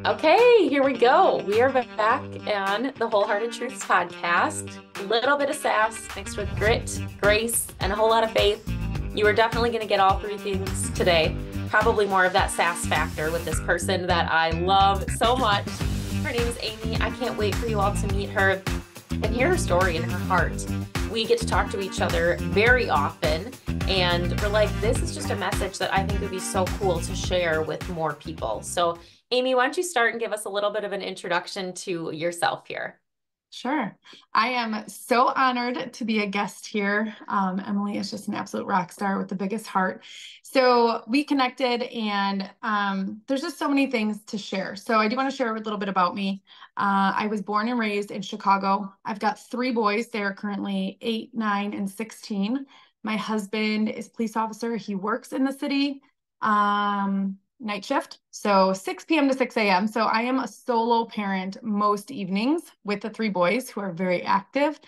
Okay, here we go. We are back on the Wholehearted Truths podcast. A little bit of sass mixed with grit, grace, and a whole lot of faith. You are definitely going to get all three things today. Probably more of that sass factor with this person that I love so much. Her name is Amy. I can't wait for you all to meet her and hear her story and her heart. We get to talk to each other very often, and we're like, this is just a message that I think would be so cool to share with more people. So Amy, why don't you start and give us a little bit of an introduction to yourself here? Sure. I am so honored to be a guest here. Emily is just an absolute rock star with the biggest heart. So we connected, and there's just so many things to share. So I do want to share a little bit about me. I was born and raised in Chicago. I've got three boys. They're currently 8, 9, and 16. My husband is a police officer. He works in the city. Night shift, so 6 p.m. to 6 a.m. So I am a solo parent most evenings with the three boys who are very active.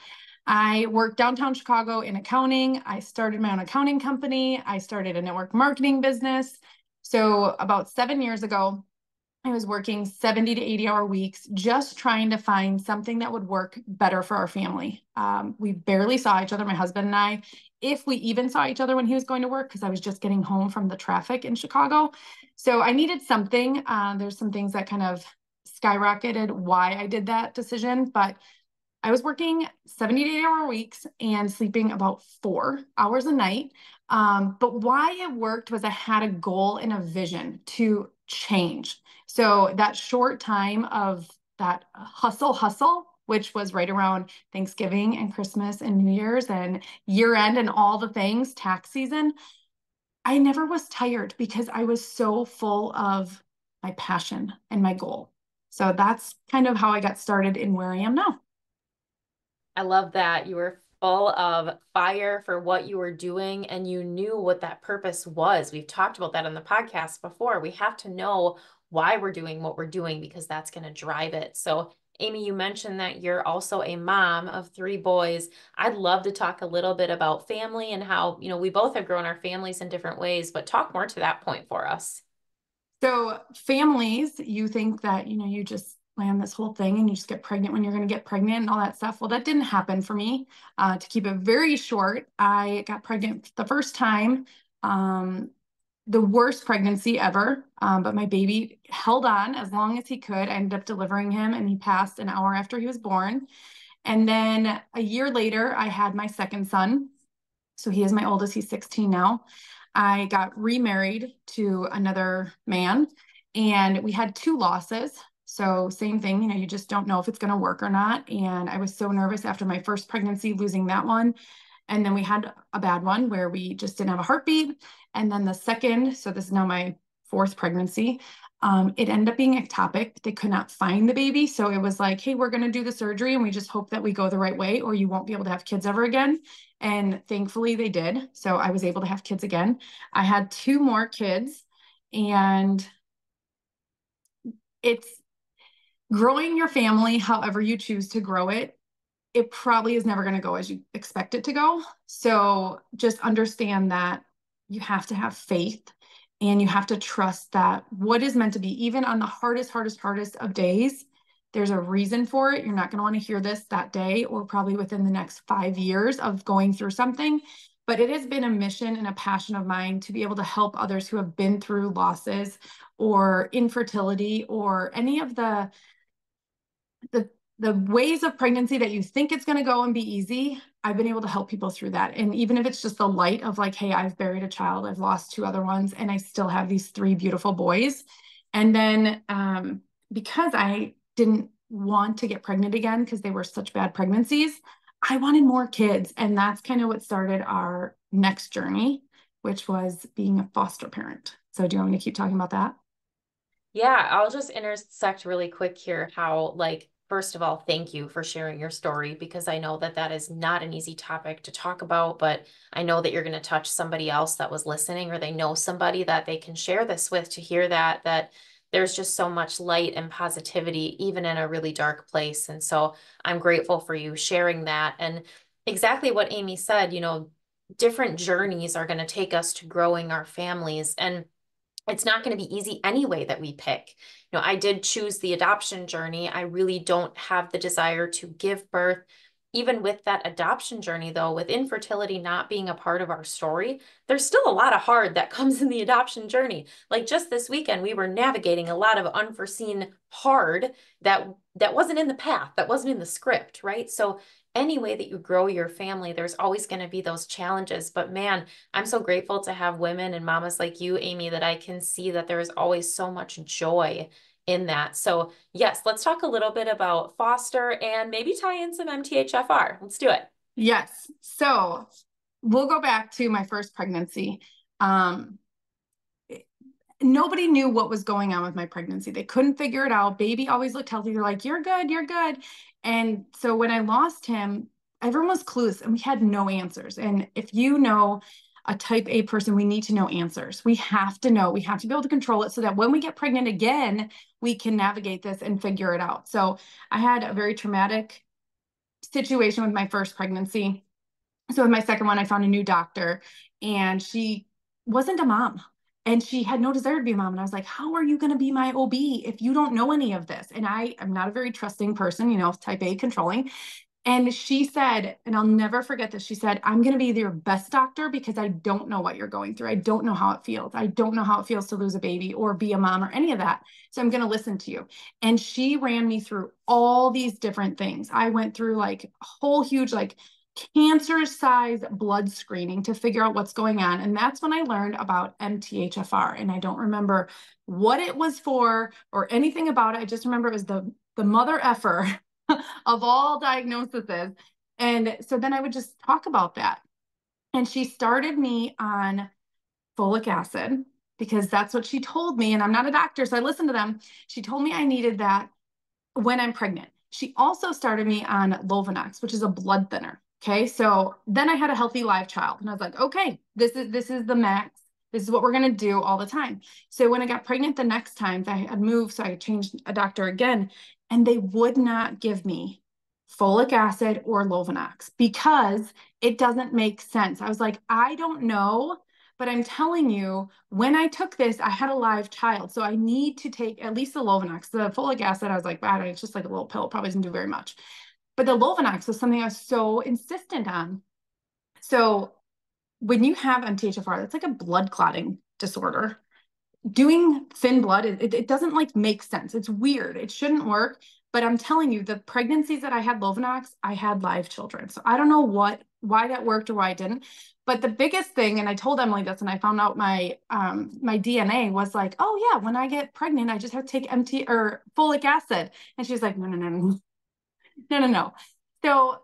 I work downtown Chicago in accounting. I started my own accounting company. I started a network marketing business. So about 7 years ago, I was working 70 to 80-hour weeks, just trying to find something that would work better for our family. We barely saw each other, my husband and I, if we even saw each other when he was going to work, because I was just getting home from the traffic in Chicago. So I needed something. There's some things that kind of skyrocketed why I did that decision, but I was working 70 to 80-hour weeks and sleeping about 4 hours a night. But why it worked was I had a goal and a vision to change. So that short time of that hustle, which was right around Thanksgiving and Christmas and New Year's and year end and all the things, tax season, I never was tired because I was so full of my passion and my goal. So that's kind of how I got started in where I am now. I love that you were full of fire for what you were doing and you knew what that purpose was. We've talked about that on the podcast before. We have to know why we're doing what we're doing because that's going to drive it. So, Amy, you mentioned that you're also a mom of three boys. I'd love to talk a little bit about family and how, we both have grown our families in different ways, but talk more to that point for us. So families, you think that, you just plan this whole thing and you just get pregnant when you're going to get pregnant and all that stuff. Well, that didn't happen for me. To keep it very short, I got pregnant the first time, the worst pregnancy ever. But my baby held on as long as he could. I ended up delivering him and he passed an hour after he was born. And then a year later, I had my second son. So he is my oldest. He's 16 now. I got remarried to another man and we had two losses. So same thing, you just don't know if it's going to work or not. And I was so nervous after my first pregnancy, losing that one. And then we had a bad one where we just didn't have a heartbeat. And then the second, so this is now my fourth pregnancy, it ended up being ectopic. They could not find the baby. So it was like, hey, we're going to do the surgery and we just hope that we go the right way or you won't be able to have kids ever again. And thankfully they did. So I was able to have kids again. I had two more kids, and it's growing your family however you choose to grow it. It probably is never going to go as you expect it to go. So just understand that you have to have faith and you have to trust that what is meant to be, even on the hardest of days, there's a reason for it. You're not going to want to hear this that day or probably within the next 5 years of going through something. But it has been a mission and a passion of mine to be able to help others who have been through losses or infertility or any of the the ways of pregnancy that you think it's going to go and be easy. I've been able to help people through that. And even if it's just the light of like, hey, I've buried a child, I've lost two other ones, and I still have these three beautiful boys. And then because I didn't want to get pregnant again because they were such bad pregnancies, I wanted more kids. And that's kind of what started our next journey, which was being a foster parent. So do you want me to keep talking about that? Yeah, I'll just intersect really quick here how, like, first of all, thank you for sharing your story because I know that that is not an easy topic to talk about, but I know that you're going to touch somebody else that was listening or they know somebody that they can share this with to hear that there's just so much light and positivity even in a really dark place. And so I'm grateful for you sharing that. And exactly what Amy said, different journeys are going to take us to growing our families. And it's not going to be easy anyway that we pick. I did choose the adoption journey. I really don't have the desire to give birth. Even with that adoption journey, though, with infertility not being a part of our story, there's still a lot of hard that comes in the adoption journey. Like just this weekend, we were navigating a lot of unforeseen hard that wasn't in the path, that wasn't in the script, right? So any way that you grow your family, there's always going to be those challenges. But man, I'm so grateful to have women and mamas like you, Amy, that I can see that there is always so much joy in that. So yes, let's talk a little bit about foster and maybe tie in some MTHFR. Let's do it. Yes. So we'll go back to my first pregnancy. Nobody knew what was going on with my pregnancy. They couldn't figure it out. Baby always looked healthy. They're like, you're good, you're good. And so when I lost him, everyone was clueless and we had no answers. And if you know a type A person, we need to know answers. We have to know, we have to be able to control it so that when we get pregnant again, we can navigate this and figure it out. So I had a very traumatic situation with my first pregnancy. So with my second one, I found a new doctor and she wasn't a mom. And she had no desire to be a mom. And I was like, how are you going to be my OB if you don't know any of this? And I am not a very trusting person, type A controlling. And she said, and I'll never forget this, she said, I'm going to be your best doctor because I don't know what you're going through. I don't know how it feels. I don't know how it feels to lose a baby or be a mom or any of that. So I'm going to listen to you. And she ran me through all these different things. I went through like a whole huge, like cancer size blood screening to figure out what's going on. And that's when I learned about MTHFR. And I don't remember what it was for or anything about it. I just remember it was the mother effer of all diagnoses. And so then I would just talk about that. And she started me on folic acid because that's what she told me. And I'm not a doctor, so I listened to them. She told me I needed that when I'm pregnant. She also started me on Lovenox, which is a blood thinner. Okay. So then I had a healthy live child and I was like, okay, this is the max. This is what we're going to do all the time. So when I got pregnant the next time, I had moved, so I changed a doctor again, and they would not give me folic acid or Lovenox because it doesn't make sense. I was like, I don't know, but I'm telling you, when I took this, I had a live child. So I need to take at least the Lovenox. The folic acid, I was like, wow, it's just like a little pill. Probably doesn't do very much. But the Lovenox was something I was so insistent on. So when you have MTHFR, that's like a blood clotting disorder. Doing thin blood, it doesn't like make sense. It's weird. It shouldn't work. But I'm telling you, the pregnancies that I had Lovenox, I had live children. So I don't know why that worked or why it didn't. But the biggest thing, and I told Emily this, and I found out my my DNA was like, oh yeah, when I get pregnant, I just have to take MT or folic acid. And she's like, no. So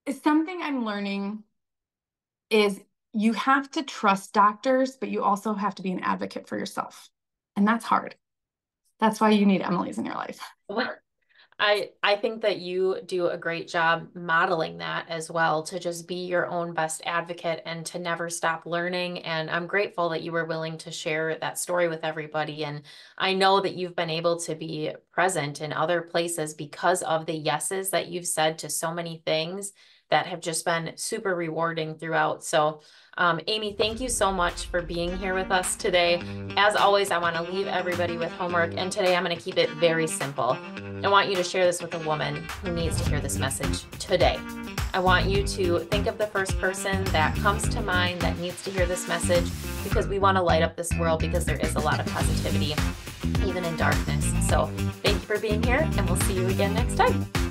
it's something I'm learning is you have to trust doctors, but you also have to be an advocate for yourself. And that's hard. That's why you need Emily's in your life. I think that you do a great job modeling that as well, to just be your own best advocate and to never stop learning. And I'm grateful that you were willing to share that story with everybody. And I know that you've been able to be present in other places because of the yeses that you've said to so many things that have just been super rewarding throughout. So Amy, thank you so much for being here with us today. As always, I want to leave everybody with homework, and today I'm going to keep it very simple. I want you to share this with a woman who needs to hear this message today. I want you to think of the first person that comes to mind that needs to hear this message, because we want to light up this world, because there is a lot of positivity, even in darkness. So thank you for being here, and we'll see you again next time.